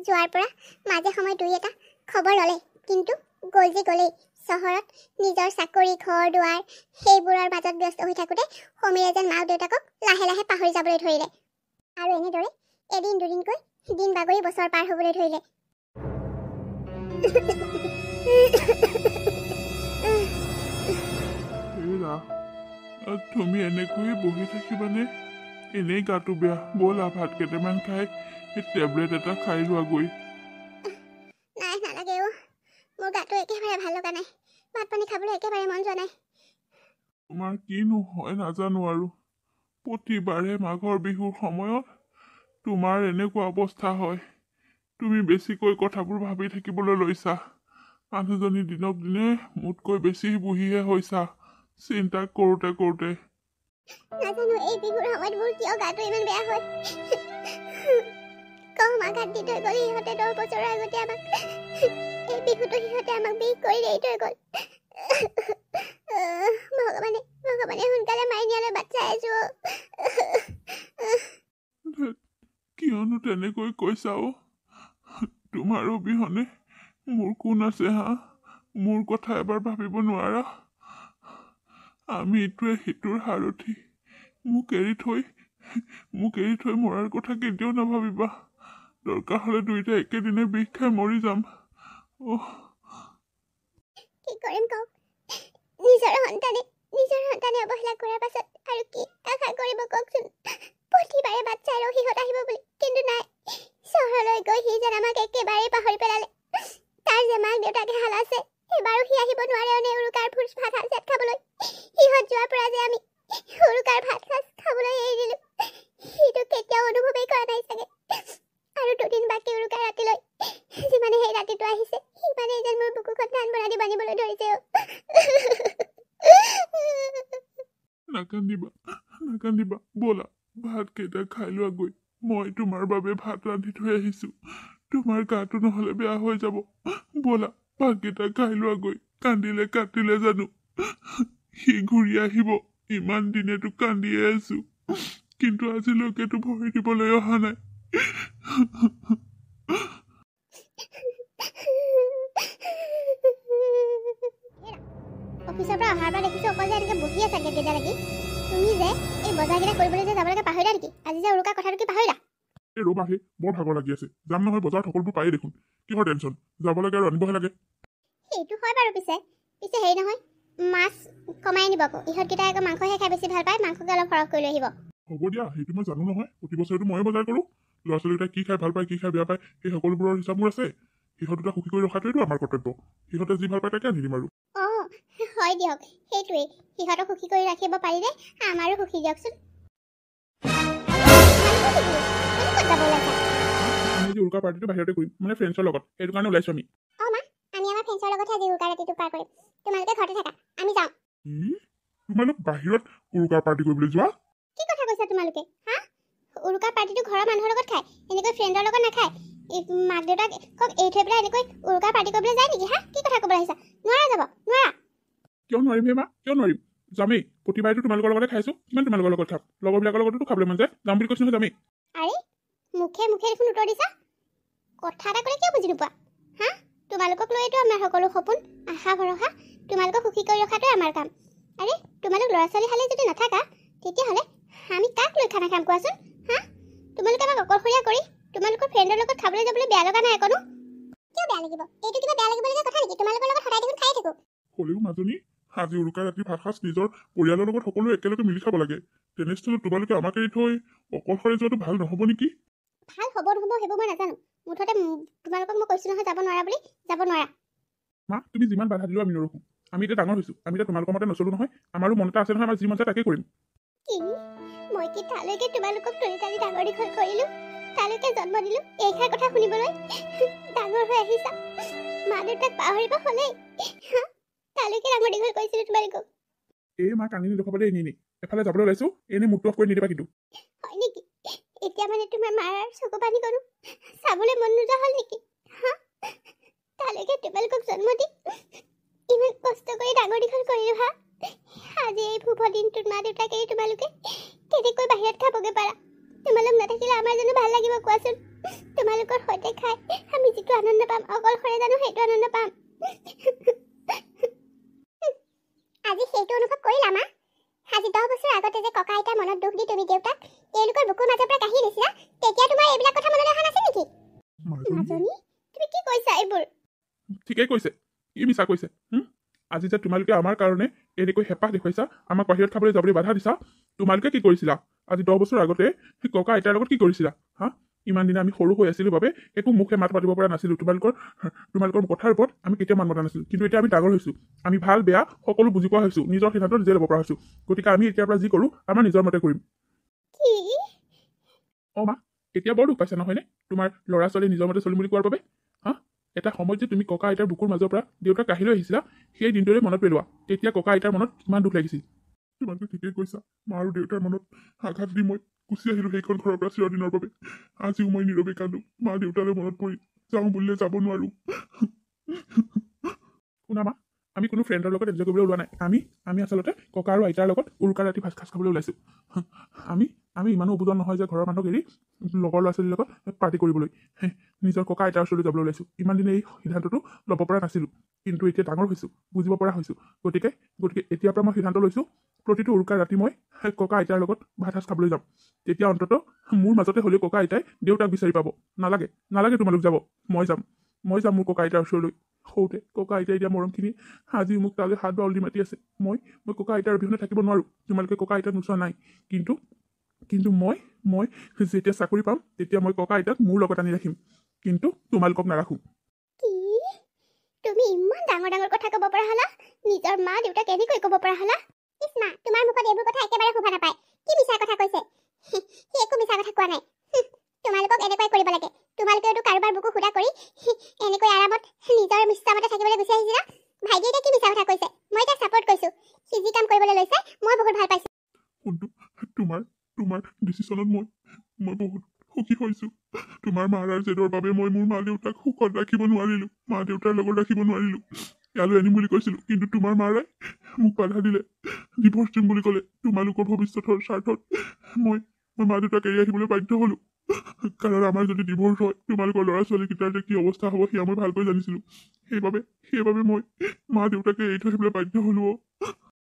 যোৱাৰ পৰা মাজে সময়ে দুই এটা খবৰ ল'লে কিন্তু গ'ল যি গ'লেই চহৰত নিজৰ চাকৰি ঘৰ দুৱাৰ সেইবোৰৰ মাজত ব্যস্ত হৈ থাকোঁতে সমীৰে যেন মাক দেউতাকক লাহে লাহে পাহৰি যাবলৈ ধৰিলে আৰু এনেদৰে এদিন দুদিনকৈ দিন বাগৰি বছৰ পাৰ হ'বলৈ ধৰিলে তুমি এনেকৈয়ে বহি থাকিবানে এনেই গাটো বেয়া ব'লা ভাত কেইটামান খাই টেবলেট এটা খাই লোৱাগৈ নাই নালাগে মোৰ গাটো একেবাৰে ভাল লগা নাই ভাত পানী খাবলৈ একেবাৰে মন যোৱা নাই তোমাৰ কিনো হয় নাজানো আৰু প্ৰতিবাৰে মাঘৰ বিহুৰ সময়ত তোমাৰ এনেকুৱা অৱস্থা হয় তুমি বেছিকৈ কথাবোৰ ভাবি থাকিবলৈ লৈছা মানুহজনী দিনক দিনে মোতকৈ বেছি বুঢ়ীহে হৈছা চিন্তা কৰোঁতে নাজানো এই বিহুৰ সময়ত মোৰ কিয় গাটো ইমান বেয়া হয় কম আঘাত দি থৈ গ'ল সিহঁতে 10 বছৰৰ আগতে আমাক এই বিহুটো সিহঁতে আমাক বিষ কৰি এৰি থৈ গ'ল ভগৱানে সোনকালে মাৰি নিয়ালৈ বাট চাই আছো কিয়নো তেনেকৈ কৈছা তোমাৰ অবিহনে মোৰ কোন আছে হা? মোৰ কথা এবাৰ ভাবিব নোৱাৰা? আমি ইটোৱে সিটোৰ সাৰথি। মোক এৰি থৈ মৰাৰ কথা কেতিয়াও নাভাবিবা। দৰকাৰ হ'লে দুয়োটা একেদিনে বিষ খাই মৰি যাম। কি কৰিম কওক? নিজৰ সন্তানে অৱহেলা কৰাৰ পাছত আৰু কি আশা কৰিব কওকচোন? প্ৰতিবাৰে বাচ্ছাই ৰহিহঁত আহিব বুলি, কিন্তু নাই। চহৰলৈ গৈ সি যেন আমাক একেবাৰেই পাহৰি পেলালে। তাৰ যে মাক দেউতাকে হাল আছে, এবাৰো সি আহিব নোৱাৰে উৰুকাৰ ভোজ ভাত সাজ খাবলৈ। সিহঁত যোৱাৰ পৰা যে আমি উৰুকাৰ ভাত সাজ খাবলৈ এৰি দিলো, সিটো কেতিয়াও অনুভৱেই কৰা নাই চাগে। আৰু দুদিন বাকী উৰুকাৰ ৰাতিলৈ। যিমানে সেই ৰাতিটো আহিছে, সিমানেই যেন মোৰ বুকুখন ধান বৰা দি বান্ধিবলৈ ধৰিছে। নাকান্দিবা, ব'লা ভাতকেইটা খাই লোৱাগৈ। মই তোমাৰ বাবে ভাত ৰান্ধি থৈ আহিছো। তোমাৰ গাটো নহ'লে বেয়া হৈ যাব। ব'লা ভাতকেইটা খাই লোৱাগৈ। কান্দিলে জানো সি ঘূৰি আহিব? ইমান দিনেতো কান্দিয়ে আছো, কিন্তু আজিলৈকেতো ভৰি দিবলৈ অহা নাই। অফিচৰ পৰা অহাৰ পৰা দেখিছো অকল যে এনেকে বহি আছে গেটকেইটা লাগি। তুমি যে এই বজাৰকেইটা কৰিবলৈ যে যাব লাগে পাহৰিলা নেকি? আজি যে উৰুকাৰ কথাটো কি পাহৰিলা? এই ৰ'বা, হে বৰ ভাগৰ লাগি আছে। যাম নহয়, বজাৰত সকলোবোৰ পায়েই দেখোন। কিহৰ টেনশ্যন? যাব লাগে আৰু আনিবহে লাগে। সেইটো হয় বাৰু। পিছে হেৰি নহয়, মাছ কমাই আনিব আকৌ। ইহঁতকেইটাই আকৌ মাংসহে খাই বেছি ভাল পায়। মাংসকে অলপ সৰহ কৰি লৈ আহিব। হ'ব দিয়া, সেইটো মই জানো নহয়। প্ৰতি বছৰেতো ময়ে বজাৰ কৰোঁ। ল'ৰা ছোৱালীকেইটাই কি খাই ভাল পায়, কি খাই বেয়া পায়, সেই সকলোবোৰৰ হিচাপ মোৰ আছে। সিহঁত দুটা সুখী কৰি ৰখাটোৱেইটো আমাৰ কৰ্তব্য। সিহঁতে যি ভাল পায় তাকে আনি দিম আৰু। অঁ হয় দিয়ক, সেইটোৱেই। সিহঁতক সুখী কৰি ৰাখিব পাৰিলে আমাৰো সুখী দিয়কচোন। আমি আজি উৰুকাৰ পাৰ্টিটো বাহিৰতে কৰিম, মানে ফ্ৰেণ্ডছৰ লগত। সেইটো কাৰণে ওলাইছোঁ আমি। অঁ মা, আমি আমাৰ ফ্ৰেণ্ডছৰ লগতহে আজি উৰুকাৰ ৰাতিটো পাৰ কৰিম। তোমালোকে ঘৰতে থাকা, আমি যাওঁ। তোমালোক বাহিৰত উৰুকাৰ পাৰ্টি কৰিবলৈ যোৱা? কি কথা কৈছা তোমালোকে? হা, উৰুকাৰ পাৰ্টিটো ঘৰৰ মানুহৰ লগত খায়, এনেকৈ ফ্ৰেণ্ডৰ লগত নাখায়। মাক দেউতাকক এৰি থৈ পেলাই এনেকৈ উৰুকাৰ পাৰ্টি কৰিবলৈ যায় নেকি? হা, কি কথা ক'বলৈ আহিছা? নোৱাৰা যাব, নোৱাৰা। কিয় নোৱাৰিম হে মা, কিয় নোৱাৰিম? যামেই। প্ৰতিবাৰেতো তোমালোকৰ লগতে খাইছোঁ। কিমান তোমালোকৰ লগত খাম? লগৰবিলাকৰ লগতো খাবলৈ মন যায়। যাম বুলি কৈছোঁ নহয়, যামেই। আৰে মুখে দেখোন উত্তৰ দিছা। কথা এটা ক'লে কিয় বুজি নোপোৱা? হা, তোমালোকক লৈতো আমাৰ সকলো সপোন, আশা ভৰসা। তোমালোকক সুখী কৰি ৰখাটোৱে আমাৰ কাম। আৰে তোমালোক ল'ৰা ছোৱালী হালে যদি নাথাকা, তেতিয়াহ'লে আমি কাক লৈ খানা খাম কোৱাচোন? হা, তোমালোকে আমাক অকলশৰীয়া কৰি তোমালোকৰ ফ্ৰেণ্ডৰ লগত খাবলৈ যাবলৈ বেয়া লগা নাই অকণো? কিয় বেয়া লাগিব? এইটো কিবা বেয়া লাগিবলগীয়া কথা নেকি? তোমালোকৰ লগত সদায় দেখোন খাই থাকোঁ। হ'লেও মাজনী, আজি উৰুকাৰ ৰাতি ভাত সাজ নিজৰ পৰিয়ালৰ লগত সকলোৱে একেলগে মিলি খাব লাগে। তেনেস্থলত তোমালোকে আমাক এৰি থৈ অকলশৰে যোৱাটো ভাল নহ'ব নেকি? ভাল হ'ব নহ'ব সেইবোৰ মই নাজানো। মুঠতে তোমালোকক মই কৈছোঁ নহয়, যাব নোৱাৰা বুলি। যাব নোৱাৰা। মা, তুমি যিমান বাধা দিলেও আমি নৰখোঁ। আমি এতিয়া ডাঙৰ হৈছোঁ। আমি এতিয়া তোমালোকৰ মতে নচলোঁ নহয়। আমাৰো মন এটা আছে নহয়, আমাৰ যি মন যায় তাকে কৰিম। কি মই কি তালৈকে তোমালোকক তুলি তালি ডাঙৰ দীঘল কৰিলোঁ, তালৈকে জন্ম দিলোঁ এইষাৰ কথা শুনিবলৈ? ডাঙৰ হৈ আহিছা, মা দেউতাক পাহৰিব হ'লেই। তালৈকে ডাঙৰ দীঘল কৰিছিলোঁ তোমালোকক। এই মা কান্দি দেখুৱাবলৈ এনেই এফালে যাবলৈ ওলাইছোঁ, এনেই মুখ অফ কৰি নিদিবা কিন্তু। হয় নেকি? এতিয়া মানে তোমাৰ মাৰ চকু পানী কৰো চাবলৈ মন নোযোৱা হ'ল নেকি? হা, তালৈকে তোমালোকক জন্ম দি ইমান কষ্ট কৰি ডাঙৰ দীঘল কৰিলোঁ। হা, আজি এই শুভ দিনটোত মা দেউতাক এৰি তোমালোকে কেনেকৈ বাহিৰত খাবগৈ পাৰা? তোমালোক নাথাকিলে আমাৰ জানো ভাল লাগিব কোৱাচোন? তোমালোকৰ সৈতে খাই আমি যিটো আনন্দ পাম, অকলশৰে জানো সেইটো আনন্দ পাম? আজি সেইটো অনুভৱ কৰিলা মা? আজি 10 বছৰ আগতে যে ককা আইতাৰ মনত দুখ দি তুমি দেউতাক তেওঁলোকৰ বুকুৰ মাজৰ পৰা কাঢ়ি দিছিলা, তেতিয়া তোমাৰ এইবিলাক কথা মনলৈ অহা নাছিল নেকি? মাজনী, তুমি কি কৈছা এইবোৰ? ঠিকেই কৈছে, কি মিছা কৈছে? আজি যে তোমালোকে আমাৰ কাৰণে এনেকৈ হেঁপাহ দেখুৱাইছা, আমাক বাহিৰত খাবলৈ যাবলৈ বাধা দিছা, তোমালোকে কি কৰিছিলা? আজি 10 বছৰ আগতে ককা আইতাৰ লগত কি কৰিছিলা? হা, ইমান দিনে আমি সৰু হৈ আছিলোঁ বাবে একো মুখে মাত মাতিব পৰা নাছিলোঁ। তোমালোকৰ কথাৰ ওপৰত আমি কেতিয়াও মান মতা নাছিলোঁ। কিন্তু এতিয়া আমি ডাঙৰ হৈছোঁ, আমি ভাল বেয়া সকলো বুজি পোৱা হৈছোঁ, নিজৰ সিদ্ধান্ত নিজে ল'ব পৰা হৈছোঁ। গতিকে আমি এতিয়াৰ পৰা যি কৰোঁ আমাৰ নিজৰ মতে কৰিম। অ মা, এতিয়া বৰ দুখ পাইছা নহয়নে তোমাৰ ল'ৰা ছোৱালী নিজৰ মতে চলিম বুলি কোৱাৰ বাবে? হা, এটা সময়ত যে তুমি ককা আইতাৰ বুকুৰ মাজৰ পৰা দেউতাক কাঢ়ি লৈ আহিছিলা, সেই দিনটোৰে মনত পেলোৱা। তেতিয়া ককা আইতাৰ মনত কিমান দুখ লাগিছিল। তোমালোকে ঠিকেই কৈছা। মা আৰু দেউতাৰ মনত আঘাত দি মই গুচি আহিলোঁ সেইখন ঘৰৰ পৰা চিৰদিনৰ বাবে। আজিও মই নীৰৱে কান্দো, মা দেউতালৈ মনত পৰি। যাওঁ বুলিলে যাব নোৱাৰোঁ। শুনা মা, আমি কোনো ফ্ৰেণ্ডৰ লগত এনজয় কৰিবলৈ ওলোৱা নাই। আমি আচলতে ককা আৰু আইতাৰ লগত উৰুকাৰ ৰাতি ভাত সাজ খাবলৈ ওলাইছোঁ। আমি আমি ইমানো উপযোগ নহয় যে ঘৰৰ মানুহক এৰি লগৰ ল'ৰা ছোৱালীৰ লগত পাৰ্টি কৰিবলৈ নিজৰ ককা আইতাৰ ওচৰলৈ যাবলৈ ওলাইছোঁ। ইমান দিনে এই সিদ্ধান্তটো ল'ব পৰা নাছিলোঁ, কিন্তু এতিয়া ডাঙৰ হৈছোঁ, বুজিব পৰা হৈছোঁ। গতিকে এতিয়াৰ পৰা মই সিদ্ধান্ত লৈছোঁ, প্ৰতিটো উৰুকাৰ ৰাতি মই ককা আইতাৰ লগত ভাত সাজ খাবলৈ যাম। তেতিয়া অন্ততঃ মোৰ মাজতে হ'লেও ককা আইতাই দেউতাক বিচাৰি পাব। নালাগে তোমালোক যাব, মই যাম মোৰ ককা আইতাৰ ওচৰলৈ। সৰুতে ককা আইতাই দিয়া মৰমখিনি আজি মোক তালৈ হাত বাউল দি মাতি আছে। মই ককা আইতাৰ অবিহনে থাকিব নোৱাৰোঁ। তোমালোকে ককা আইতাক নোচোৱা নাই, কিন্তু মই যেতিয়া চাকৰি পাম তেতিয়া মই ককা আইতাক মোৰ লগত আনি ৰাখিম, কিন্তু তোমালোকক নাৰাখোঁ। কি তুমি ইমান ডাঙৰ ডাঙৰ কথা ক'ব পৰা হ'লা? নিজৰ মা দেউতাক এনেকৈ ক'ব পৰা হ'লা? ইছ মা, তোমাৰ মুখত এইবোৰ কথা একেবাৰে শোভা নাপায়। কি মিছা কথা কৈছে? সি একো মিছা কথা কোৱা নাই। তোমালোকক এনেকুৱাই কৰিব লাগে। তোমালোকেওতো কাৰোবাৰ বুকু সুধা কৰি এনেকৈ আৰামত নিজৰ ইচ্ছামতে থাকিবলৈ গুচি আহিছিলা। ভাইটি এতিয়া কি মিছা কথা কৈছে? মই তাক ছাপোৰ্ট কৰিছোঁ। সি যি কাম কৰিবলৈ লৈছে মই বহুত ভাল পাইছোঁ। তোমাৰ ডিচিশ্যনত মই বহুত সুখী হৈছোঁ। তোমাৰ মাৰাৰ জেদৰ বাবে মই মোৰ মা দেউতাক সুখত ৰাখিব নোৱাৰিলোঁ, মা দেউতাৰ লগত ৰাখিব নোৱাৰিলোঁ। ইয়ালৈ আনিম বুলি কৈছিলোঁ, কিন্তু তোমাৰ মাৰাই মোক বাধা দিলে, ডিভৰ্চ দিম বুলি ক'লে। তোমালোকৰ ভৱিষ্যতৰ স্বাৰ্থত মই মা দেউতাক এৰি আহিবলৈ বাধ্য হ'লোঁ। কাৰণ আমাৰ যদি ডিভৰ্চ হয় তোমালোকৰ ল'ৰা ছোৱালীকেইটাৰ যে কি অৱস্থা হ'ব সেয়া মই ভালকৈ জানিছিলোঁ। সেইবাবে মই মা দেউতাকে এৰি থৈ আহিবলৈ বাধ্য হ'লোঁ।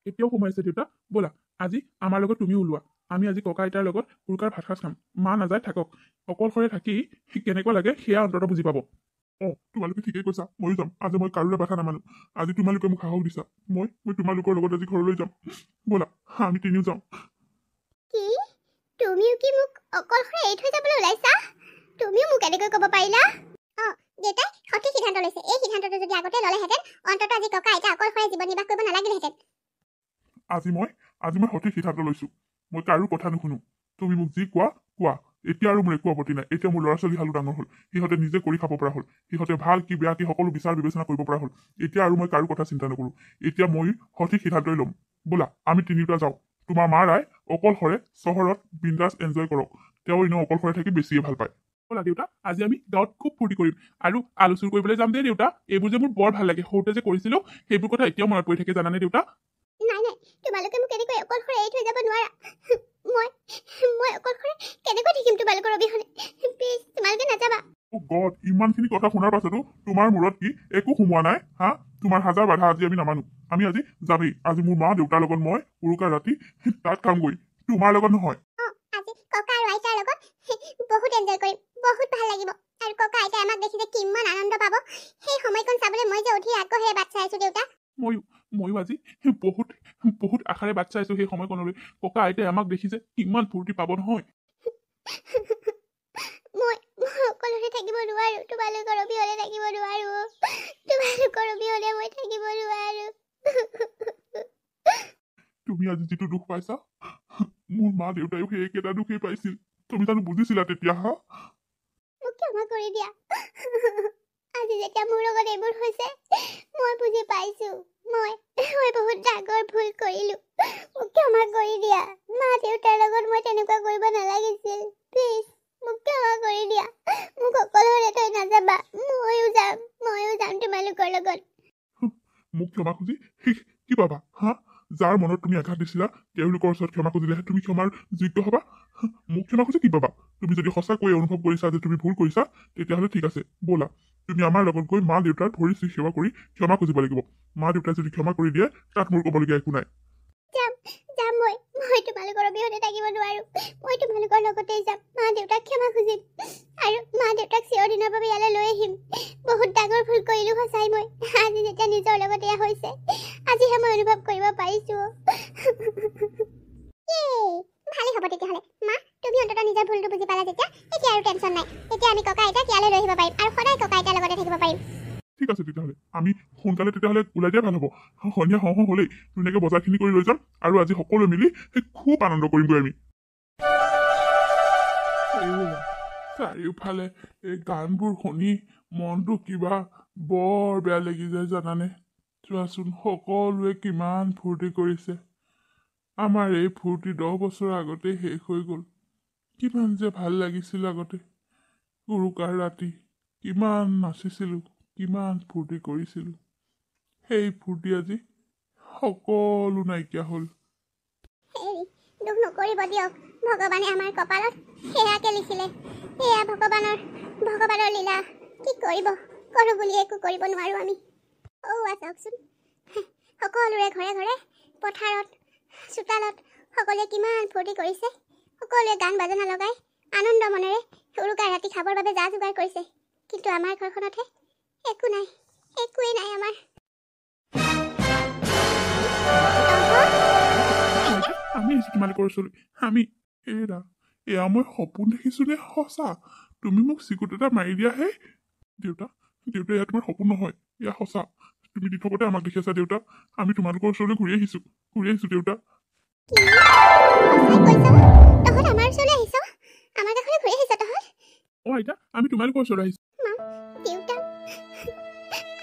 এতিয়াও সময় আছে দেউতা, ব'লা আজি আমাৰ লগত তুমিও ওলোৱা। আমি আজি ককা আইতাৰ লগত উৰুকাৰ ভাত সাজ খাম। মা নাযায় থাকক, অকলশৰে থাকি কেনেকুৱা লাগে সেয়া অন্ততঃ বুজি পাব। তোমালোকে ঠিকেই কৈছা, ময়ো যাম। আজি মই কাৰোৰে কথা নামানো। আজি তোমালোকে মোক সাহস দিছা, মই তোমালোকৰ লগত আজি ঘৰলৈ যাম। ব'লা আমি তিনিও যাওঁ। কি তুমিও কি মোক অকলশৰে এৰি থৈ যাবলৈ ওলাইছা? তুমিও মোক এনেকৈ ক'ব পাৰিলা? দেউতাই সঠিক সিদ্ধান্ত লৈছে। এই সিদ্ধান্তটো যদি আগতে ল'লেহেঁতেন অন্ততঃ আজি ককা আইতা অকলশৰে জীৱন নিৰ্বাহ কৰিব নালাগিলেহেঁতেন। আজি মই সঠিক সিদ্ধান্ত লৈছোঁ। মই কাৰো কথা নুশুনো। তুমি মোক যি কোৱা। এতিয়া আৰু মোৰ একো আপত্তি নাই। এতিয়া মোৰ ল'ৰা ছোৱালী হালো ডাঙৰ হ'ল, সিহঁতে নিজে কৰি খাব পৰা হ'ল, সিহঁতে ভাল কি বেয়া কি সকলো বিচাৰ বিবেচনা কৰিব পৰা হ'ল। এতিয়া আৰু মই কাৰো কথা চিন্তা নকৰোঁ। এতিয়া মই সঠিক সিদ্ধান্তই ল'ম। ব'লা আমি তিনিওটা যাওঁ। তোমাৰ মাৰাই অকলশৰে চহৰত বিন্দাছ এনজয় কৰক। তেওঁ এনেও অকলশৰে থাকি বেছিয়ে ভাল পায়। ব'লা দেউতা, আজি আমি গাঁৱত খুব ফূৰ্তি কৰিম আৰু আলু চুৰ কৰিবলৈ যাম দেই দেউতা। এইবোৰ যে মোৰ বৰ ভাল লাগে, সৰুতে যে কৰিছিলোঁ সেইবোৰ কথা এতিয়াও মনত পৰি থাকে জানানে দেউতা। নাই তোমালোকে মোক এনেকৈ অকলশৰে এৰি থৈ যাব নোৱাৰা। মই অকলশৰে কেনেকৈ থাকিম তোমালোকৰ অবিহনে? প্লিজ তোমালোকে নাযাবা। গড, ইমানখিনি কথা শুনাৰ পাছতো তোমাৰ মূৰত কি একো সোমোৱা নাই? তোমাৰ হাজাৰ বাধা আজি আমি নামানো। আমি আজি যামেই। আজি মোৰ মা দেউতাৰ লগত মই উৰুকাৰ ৰাতি তাত খামগৈ, তোমাৰ লগত নহয়। আজি ককা আৰু আইতাৰ লগত বহুত এনজয় কৰিম, বহুত ভাল লাগিব। আৰু ককা আইতাই আমাক দেখি যে কিমান আনন্দ পাব, সেই সময়কণ চাবলৈ মই যে অধীৰ আগ্ৰহেৰে বাট চাই আছো দেউতা। ময়ো আজি বহুত আশাৰে বাট চাই আছো সেই সময়কণলৈ। ককা আইতাই আমাক দেখি যে কিমান ফূৰ্তি পাব নহয়। মই অকলশৰে থাকিব নোৱাৰো, তোমালোকৰ অবিহনে থাকিব নোৱাৰো। তোমালোকৰ অবিহনে মই থাকিব নোৱাৰো। তুমি আজি যিটো দুখ পাইছা, মোৰ মা দেউতাইও সেই একেটা দুখেই পাইছিল। তুমি জানো বুজিছিলা তেতিয়া? মোক ক্ষমা কৰি দিয়া। আজি যেতিয়া মোৰ লগত এইবোৰ হৈছে মই বুজি পাইছো, মই বহুত ডাঙৰ ভুল কৰিলো। মোক ক্ষমা কৰি দিয়া। মা দেউতাৰ লগত মই তেনেকুৱা কৰিব নালাগিছিল। প্লিজ মোক ক্ষমা কৰি দিয়া। মোক অকলশৰে থৈ নাযাবা। ময়ো যাম তোমালোকৰ লগত। মোক ক্ষমা খুজি কি পাবা? যাৰ মনত তুমি আঘাত দিছিলা তেওঁলোকৰ ওচৰত ক্ষমা খুজিলেহে তুমি ক্ষমাৰ যোগ্য হবা। মোক ক্ষমা খুজি কি পাবা? তুমি যদি সঁচাকৈয়ে অনুভৱ কৰিছা যে তুমি ভুল কৰিছা, তেতিয়াহ'লে ঠিক আছে, ব'লা তুমি আমাৰ লগত গৈ মা দেউতাৰ ভৰি চুই সেৱা কৰি ক্ষমা খুজিব লাগিব। মা দেউতাই যদি ক্ষমা কৰি দিয়ে তাত মোৰ ক'বলগীয়া একো নাই। যাম মই তোমালোকৰ অবিহনে থাকিব নোৱাৰো। মই তোমালোকৰ লগতে যাম। মা দেউতাক ক্ষমা খুজিম আৰু মা দেউতাক চিৰদিনৰ বাবে ইয়ালৈ লৈ আহিম। বহুত ডাঙৰ ভুল কৰিলো সঁচাই মই। আজি যেতিয়া নিজৰ লগত এয়া হৈছে, আজিহে মই অনুভৱ কৰিব পাৰিছো। ভালেই হ'ব তেতিয়াহ'লে। মা, তুমি অন্ততঃ নিজৰ ভুলটো বুজি পালা যেতিয়া এতিয়া আৰু টেনচন নাই। এতিয়া আমি ককা আইতাক ইয়ালৈ লৈ আহিব পাৰিম আৰু সদায় ককা আইতাৰ লগতে থাকিব পাৰিম। ঠিক আছে তেতিয়াহ'লে আমি সোনকালে তেতিয়াহ'লে ওলাই দিয়াই ভাল হ'ব। সন্ধিয়া হওঁ হ'লেই ধুনীয়াকৈ বজাৰখিনি কৰি লৈ যাম আৰু আজি সকলোৱে মিলি খুব আনন্দ কৰিমগৈ আমি। চাৰিওফালে এই গানবোৰ শুনি মনটো কিবা বৰ বেয়া লাগি যায় জানানে। চোৱাচোন সকলোৱে কিমান ফূৰ্তি কৰিছে। আমাৰ এই ফূৰ্তি 10 বছৰ আগতে শেষ হৈ গ'ল। কিমান যে ভাল লাগিছিল আগতে। উৰুকাৰ ৰাতি কিমান নাচিছিলোঁ, কিমান ফূৰ্তি কৰিছিলোঁ। সেই ফূৰ্তি আজি সকলো নাইকিয়া হ'ল। দুখ নকৰিব দিয়ক ভগৱানে আমাৰ কপালত সেয়াকে লিখিলে এয়া ভগৱানৰ লীলা কি কৰিব কৰো বুলি একো কৰিব নোৱাৰো আমি চাওকচোন সকলোৰে ঘৰে ঘৰে পথাৰত চোতালত সকলোৱে কিমান ফূৰ্তি কৰিছে সকলোৱে গান বাজনা লগাই আনন্দ মনেৰে উৰুকা ৰাতি খাবৰ বাবে যা যোগাৰ কৰিছে কিন্তু আমাৰ ঘৰখনতহে একোৱেই নাই আমাৰ আমি আহিছো তোমালোকৰ ওচৰলৈ আমি এয়া মই সপোন দেখিছো নে সঁচা তুমি মোক চিকুট এটা মাৰি দিয়াহে দেউতা এয়া তোমাৰ সপোন নহয় এয়া সঁচা তুমি দি থকতে আমাক দেখি আছা দেউতা আমি তোমালোকৰ ওচৰলৈ ঘূৰি আহিছো দেউতা আইতা আমি তোমালোকৰ ওচৰলৈ আহিছো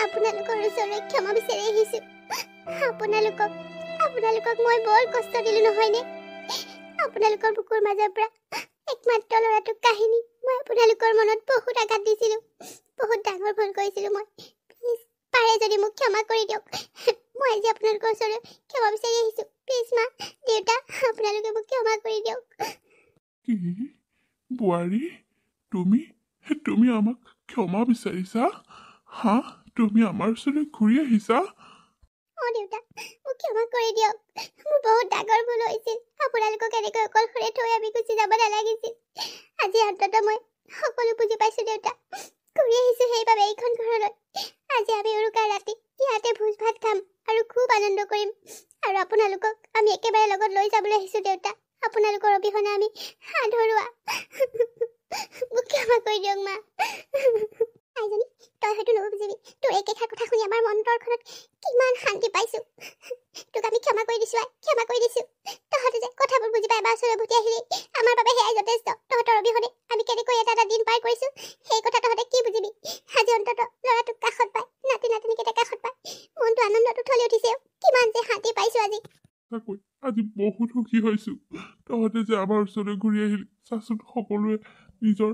আপোনালোকৰ ওচৰলৈ ক্ষমা বিচাৰি আহিছো আপোনালোকক মই বৰ কষ্ট দিলো নহয়নে আপোনালোকৰ বুকুৰ মাজৰ পৰা একমাত্ৰ ল'ৰাটোক কাহিনী মই আপোনালোকৰ মনত বহুত আঘাত দিছিলো বহুত ডাঙৰ ভুল কৰিছিলো মই প্লিজ পাৰে যদি মোক ক্ষমা কৰি দিয়ক মই আজি আপোনালোকৰ ওচৰলৈ ক্ষমা বিচাৰি আহিছো প্লিজ মা দেউতা আপোনালোকে মোক ক্ষমা কৰি দিয়ক কি বোৱাৰী তুমি আমাক ক্ষমা বিচাৰিছা হা তুমি আমাৰ ওচৰলৈ ঘূৰি আহিছা দেউতা মোক ক্ষমা কৰি দিয়ক মোৰ বহুত ডাঙৰ ভুল হৈছিল আপোনালোকক এনেকৈ অকলশৰে থৈ আমি গুচি যাব নালাগিছিল আজি অন্ততঃ মই সকলো বুজি পাইছো দেউতা ঘূৰি আহিছো সেইবাবে এইখন ঘৰলৈ আজি আমি উৰুকাৰ ৰাতি ইয়াতে ভোজ ভাত খাম আৰু খুব আনন্দ কৰিম আৰু আপোনালোকক আমি একেবাৰে লগত লৈ যাবলৈ আহিছো দেউতা আপোনালোকৰ অবিহনে আমি আধৰুৱা মোক ক্ষমা কৰি দিয়ক মা আইজনী তই হয়তো নুবুজিবি তোৰ একেষাৰ কথা শুনি আমাৰ মন্তৰখনত কিমান শান্তি পাইছো তোক আমি ক্ষমা কৰি দিছো তহঁতে যে কথাবোৰ বুজি পাই বা ওচৰলৈ উভতি আহিলি আমাৰ বাবে সেয়াই যথেষ্ট তহঁতৰ অবিহনে আমি কেনেকৈ এটা দিন পাৰ কৰিছো সেই কথা তহঁতে কি বুজিবি আজি অন্ততঃ ল'ৰাটোক কাষত পাই নাতিনীকেইটা কাষত পাই মনটো আনন্দত উঠলি উঠিছে কিমান যে শান্তি পাইছো আজি বহুত সুখী হৈছো তহঁতে যে আমাৰ ওচৰলৈ ঘূৰি আহিলি চাচোন সকলোৱে নিজৰ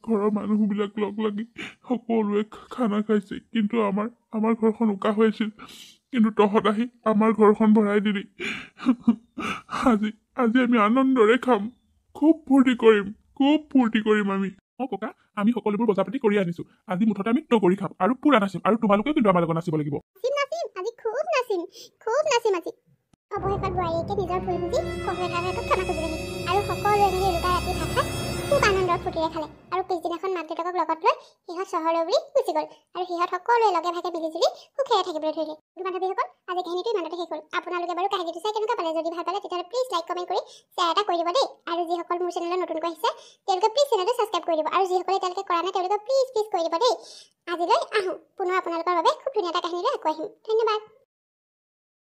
ঘৰৰ মানুহবিলাক লগ লাগি সকলোৱে খানা খাইছে কিন্তু আমাৰ ঘৰখন উকা হৈ আছিল কিন্তু তহঁত আহি আমাৰ ঘৰখন ভৰাই দিলি আজি আমি আনন্দৰে খাম খুব ফূৰ্তি কৰিম আমি ককা আমি সকলোবোৰ বজাৰ পাতি কৰি আনিছো আজি মুঠতে আমি নগৰী খাম আৰু পুৰা নাচিম আৰু তোমালোকেও কিন্তু আমাৰ লগত নাচিব লাগিব আজি খুব নাচিম আজি অৱশেষত বোৱাৰীয়েকে নিজৰ ভুল বুজি শহুৰেকহঁতক ক্ষমা খুজিলেহি আৰু সকলোৱে মিলি উৰুকা ৰাতি ভাত খাই খুব আনন্দৰ ফূৰ্তিৰে খালে আৰু পিছদিনাখন মাক দেউতাকক লগত লৈ সিহঁত চহৰলৈ বুলি গুচি গ'ল আৰু সিহঁত সকলোৱে লগে ভাগে মিলিজুলি সুখেৰে থাকিবলৈ ধৰিলে বান্ধৱীসকল আজি কাহিনীটো ইমানতে শেষ হ'ল আপোনালোকে বাৰু কাহিনীটো চাই কেনেকুৱা পালে যদি ভাল পালে তেতিয়াহ'লে প্লিজ লাইক কমেণ্ট কৰি শ্বেয়াৰ এটা কৰি দিব দেই আৰু যিসকল মোৰ চেনেললৈ নতুনকৈ আহিছে তেওঁলোকে প্লিজ চেনেলটো ছাবস্ক্ৰাইব কৰি দিব আৰু যিসকলে তেওঁলোকে কৰা নাই তেওঁলোকে প্লিজ কৰি দিব দেই আজিলৈ আহোঁ পুনৰ আপোনালোকৰ বাবে খুব ধুনীয়া এটা কাহিনীৰে আকৌ আহিম ধন্যবাদ